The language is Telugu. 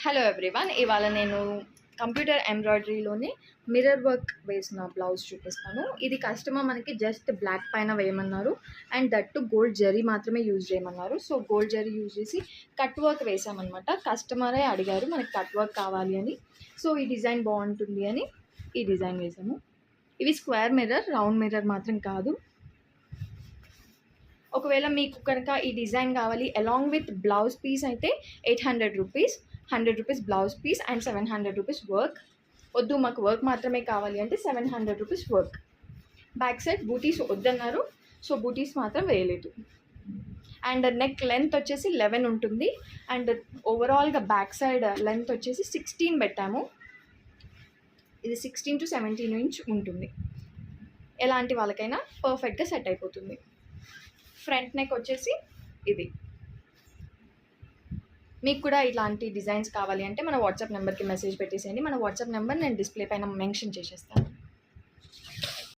హలో ఎవ్రీవన్, ఇవాళ నేను కంప్యూటర్ ఎంబ్రాయిడరీలోని మిర్రర్ వర్క్ వేసిన బ్లౌజ్ చూపిస్తాను. ఇది కస్టమర్ మనకి జస్ట్ బ్లాక్ పైన వేయమన్నారు అండ్ దట్టు గోల్డ్ జరీ మాత్రమే యూజ్ చేయమన్నారు. సో గోల్డ్ జరీ యూజ్ చేసి కట్ వర్క్ వేసామన్నమాట. కస్టమరే అడిగారు మనకి కట్ వర్క్ కావాలి అని. సో ఈ డిజైన్ బాగుంటుంది అని ఈ డిజైన్ వేసాము. ఇవి స్క్వేర్ మిర్రర్, రౌండ్ మిర్రర్ మాత్రం కాదు. ఒకవేళ మీకు కనుక ఈ డిజైన్ కావాలి అలాంగ్ విత్ బ్లౌజ్ పీస్ అయితే 800 rupees, 100 rupees blouse piece and 700 rupees work. వద్దు మాకు వర్క్ మాత్రమే కావాలి అంటే 700 రూపీస్ వర్క్. బ్యాక్ సైడ్ బూటీస్ వద్దన్నారు, సో బూటీస్ మాత్రం వేయలేదు. అండ్ నెక్ లెంత్ వచ్చేసి 11 ఉంటుంది అండ్ ఓవరాల్గా బ్యాక్ సైడ్ లెంత్ వచ్చేసి 16 పెట్టాము. ఇది 16 to 17 ఇంచ్ ఉంటుంది. ఎలాంటి వాళ్ళకైనా పర్ఫెక్ట్గా సెట్ అయిపోతుంది. ఫ్రంట్ నెక్ వచ్చేసి ఇది. మీకు కూడా ఇలాంటి డిజైన్స్ కావాలి అంటే మన వాట్సాప్ నెంబర్కి మెసేజ్ పెట్టేసేయండి. మన వాట్సాప్ నెంబర్ నేను డిస్ప్లే పైన మెన్షన్ చేసేస్తాను.